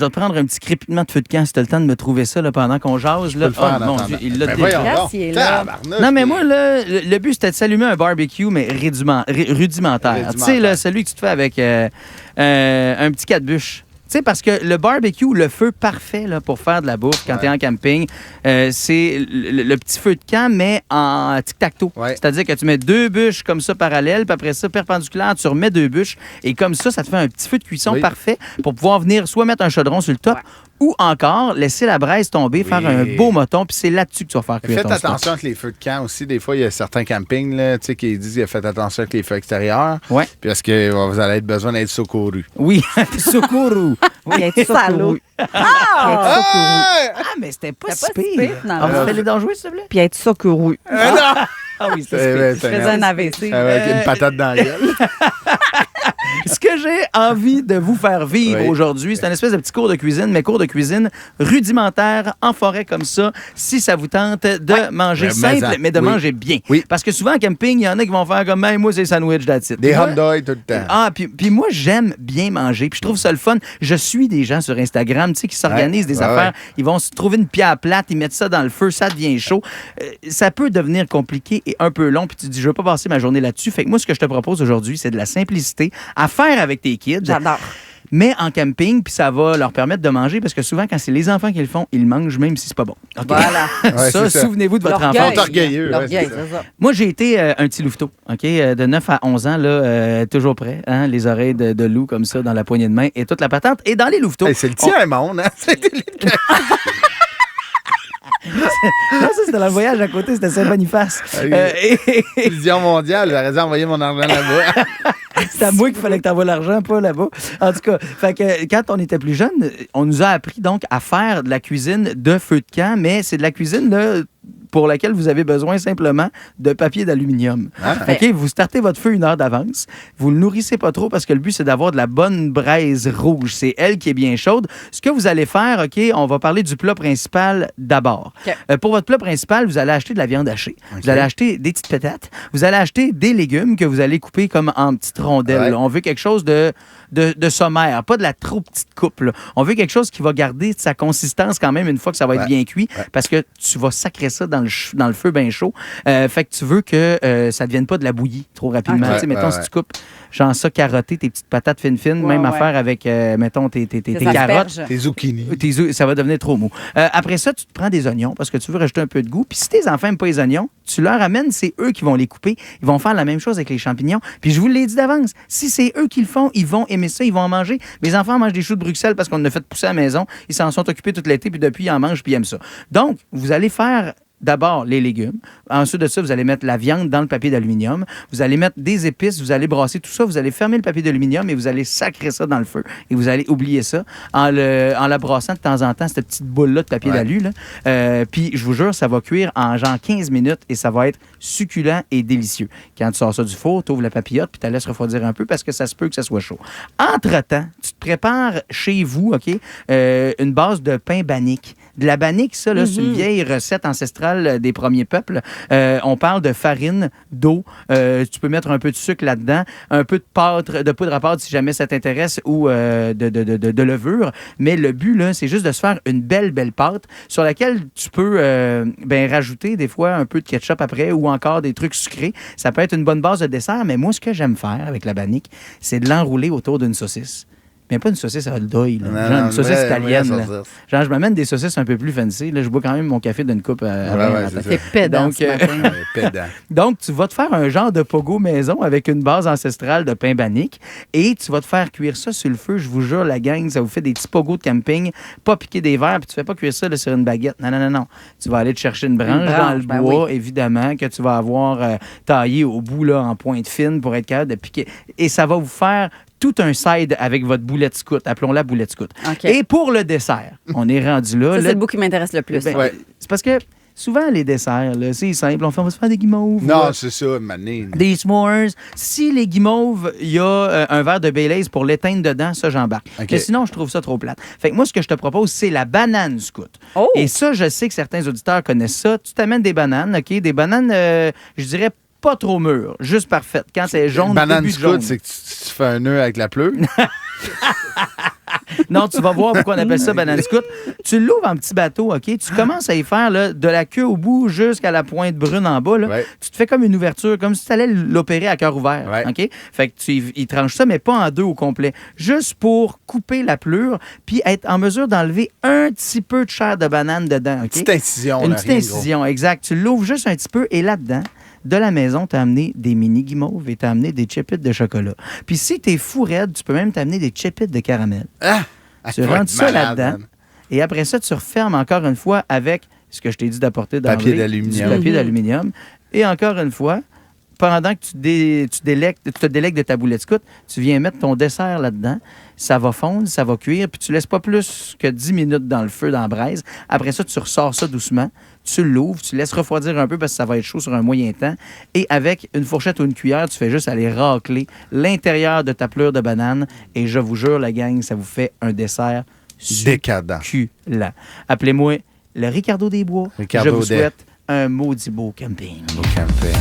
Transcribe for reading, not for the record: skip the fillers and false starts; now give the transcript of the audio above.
Je vais te prendre un petit crépitement de feu de camp si tu as le temps de me trouver ça là, pendant qu'on jase. Là. Oh mon Dieu, il l'a déjà. Non, mais moi, là, le but, c'était de s'allumer un barbecue, mais rudimentaire. Tu sais, là, celui que tu te fais avec un petit quatre-bûches. Tu sais, parce que le barbecue, le feu parfait là, pour faire de la bouffe quand tu es en camping, c'est le petit feu de camp, mais en tic-tac-toe. Ouais. C'est-à-dire que tu mets 2 bûches comme ça parallèles, puis après ça, perpendiculaire, tu remets 2 bûches. Et comme ça te fait un petit feu de cuisson parfait pour pouvoir venir soit mettre un chaudron sur le top ou encore laisser la braise tomber, faire un beau moton, puis c'est là-dessus que tu vas faire cuire ton Faites attention avec les feux de camp aussi. Des fois, il y a certains campings là, qui disent faites attention avec les feux extérieurs. Ouais. Parce que vous allez être besoin d'être secouru. Oui, secouru. Oui, être salaud. Mais c'était pas si si pire. pire, finalement. Vous fallait d'en jouer, s'il te plaît? Puis être secouru. Ah oui, c'est Je faisais un AVC. Avec une patate dans la gueule. Ce que j'ai envie de vous faire vivre aujourd'hui, c'est un espèce de petit cours de cuisine, mais cours de cuisine rudimentaire en forêt comme ça, si ça vous tente de manger simple, mais de manger bien. Oui. Parce que souvent, en camping, il y en a qui vont faire comme moi, c'est sandwich that's it. Des hot dogs tout le temps. Ah, puis moi, j'aime bien manger, puis je trouve ça le fun. Je suis des gens sur Instagram, tu sais, qui s'organisent des affaires. Ils vont se trouver une pierre plate, ils mettent ça dans le feu, ça devient chaud. Ça peut devenir compliqué et un peu long, puis tu te dis, je veux pas passer ma journée là-dessus. Fait que moi, ce que je te propose aujourd'hui, c'est de la simplicité à faire avec tes kids. J'adore. Mais en camping, puis ça va leur permettre de manger, parce que souvent, quand c'est les enfants qui le font, ils mangent même si c'est pas bon. Okay? Voilà. c'est ça. Souvenez-vous de votre L'orgueil. enfant. Ils sont orgueilleux. L'orgueil, c'est ça. c'est ça. Moi, j'ai été un petit louveteau, OK? De 9 à 11 ans, là, toujours prêt, hein? Les oreilles de loup comme ça dans la poignée de main et toute la patente. Et dans les louveteaux... Hey, c'est le tien, monde. Hein? Non, ça, c'était dans le voyage à côté, c'était Saint-Boniface. Vision mondiale, j'aurais dû envoyer mon argent là-bas. C'est à moi qu'il fallait que tu envoies l'argent, pas là-bas. En tout cas, fait que, quand on était plus jeune, on nous a appris donc à faire de la cuisine de feu de camp, mais c'est de la cuisine là, pour laquelle vous avez besoin simplement de papier d'aluminium. OK, vous startez votre feu 1 heure d'avance. Vous le nourrissez pas trop parce que le but, c'est d'avoir de la bonne braise rouge. C'est elle qui est bien chaude. Ce que vous allez faire, OK, on va parler du plat principal d'abord. OK. Pour votre plat principal, vous allez acheter de la viande hachée. Vous allez acheter des petites patates. Vous allez acheter des légumes que vous allez couper comme en petites rondelles. Ouais. On veut quelque chose de sommaire, pas de la trop petite coupe. Là. On veut quelque chose qui va garder sa consistance quand même une fois que ça va être bien cuit parce que tu vas sacrer ça dans le feu bien chaud. Fait que tu veux que ça ne devienne pas de la bouillie trop rapidement. Okay. Tu sais, mettons, si tu coupes genre ça carotté, tes petites patates fines, même affaire avec, mettons, tes carottes. Tes zucchini. Ça va devenir trop mou. Après ça, tu te prends des oignons parce que tu veux rajouter un peu de goût. Puis si tes enfants n'aiment pas les oignons, tu leur amènes, c'est eux qui vont les couper. Ils vont faire la même chose avec les champignons. Puis je vous l'ai dit d'avance, si c'est eux qui le font, ils vont aimer ça, ils vont en manger. Mes enfants mangent des choux de Bruxelles parce qu'on en a fait pousser à la maison. Ils s'en sont occupés tout l'été, puis depuis, ils en mangent, puis ils aiment ça. Donc, vous allez faire d'abord les légumes. Ensuite de ça, vous allez mettre la viande dans le papier d'aluminium. Vous allez mettre des épices, vous allez brasser tout ça, vous allez fermer le papier d'aluminium et vous allez sacrer ça dans le feu. Et vous allez oublier ça en la brassant de temps en temps, cette petite boule-là de papier d'alu. Puis, je vous jure, ça va cuire en genre 15 minutes et ça va être succulent et délicieux. Quand tu sors ça du four, tu ouvres la papillote puis tu la laisses refroidir un peu parce que ça se peut que ça soit chaud. Entre-temps, tu te prépares chez vous, OK, une base de pain bannique. De la bannique, ça, là, c'est une vieille recette ancestrale des premiers peuples. On parle de farine, d'eau. Tu peux mettre un peu de sucre là-dedans, un peu de poudre à pâte si jamais ça t'intéresse ou de levure. Mais le but, là, c'est juste de se faire une belle pâte sur laquelle tu peux rajouter des fois un peu de ketchup après ou encore des trucs sucrés. Ça peut être une bonne base de dessert, mais moi, ce que j'aime faire avec la bannique, c'est de l'enrouler autour d'une saucisse. Mais pas une saucisse à Hol-Doy, genre une saucisse italienne. Là. Genre, je m'amène des saucisses un peu plus fancy. Là, je bois quand même mon café d'une coupe avant. C'est pédant ce matin. Donc, tu vas te faire un genre de pogo maison avec une base ancestrale de pain bannique et tu vas te faire cuire ça sur le feu. Je vous jure, la gang, ça vous fait des petits pogos de camping, pas piquer des verres, puis tu fais pas cuire ça là, sur une baguette. Non. Tu vas aller te chercher une branche dans le bois, évidemment, que tu vas avoir taillé au bout là, en pointe fine pour être capable de piquer. Et ça va vous faire tout un side avec votre boulette scout. Appelons-la boulette scout. Okay. Et pour le dessert, on est rendu là. Ça, c'est le bout qui m'intéresse le plus. C'est parce que souvent, les desserts, là, c'est simple. On va se faire des guimauves. Non, c'est ça, manine. Des s'mores. Si les guimauves, il y a un verre de Baileys pour l'éteindre dedans, ça, j'embarque. Okay. Mais sinon, je trouve ça trop plate. Fait que moi, ce que je te propose, c'est la banane scout. Oh! Et ça, je sais que certains auditeurs connaissent ça. Tu t'amènes des bananes, OK? Des bananes, je dirais, pas trop mûres, juste parfaites. Quand c'est jaune, banane début de scout, jaune. c'est que tu fais un nœud avec la pleure. Non, tu vas voir pourquoi on appelle ça banane scout. Tu l'ouvres en petit bateau, OK? Tu commences à y faire là, de la queue au bout jusqu'à la pointe brune en bas. Là. Ouais. Tu te fais comme une ouverture, comme si tu allais l'opérer à cœur ouvert. Ouais. OK? Fait que il tranche ça, mais pas en deux au complet. Juste pour couper la pelure puis être en mesure d'enlever un petit peu de chair de banane dedans. OK? Petite incision. Une là, petite rien de gros. incision, exact. Tu l'ouvres juste un petit peu et là-dedans, de la maison, tu as amené des mini guimauves et tu as amené des chipites de chocolat. Puis si tu es fou raide, tu peux même t'amener des chipites de caramel. Ah! Tu Elle va rentres être ça malade, là-dedans. man. Et après ça, tu refermes encore une fois avec ce que je t'ai dit d'apporter dans Papier d'aluminium. du papier d'aluminium. Et encore une fois, pendant que tu te délectes de ta boulette scout, tu viens mettre ton dessert là-dedans. Ça va fondre, ça va cuire, puis tu laisses pas plus que 10 minutes dans le feu, dans la braise. Après ça, tu ressors ça doucement, tu l'ouvres, tu laisses refroidir un peu parce que ça va être chaud sur un moyen temps. Et avec une fourchette ou une cuillère, tu fais juste aller racler l'intérieur de ta pleure de banane. Et je vous jure, la gang, ça vous fait un dessert Décadent. succulent. Appelez-moi le Ricardo Desbois. Ricardo Je vous Des. souhaite un maudit beau camping. Au camping.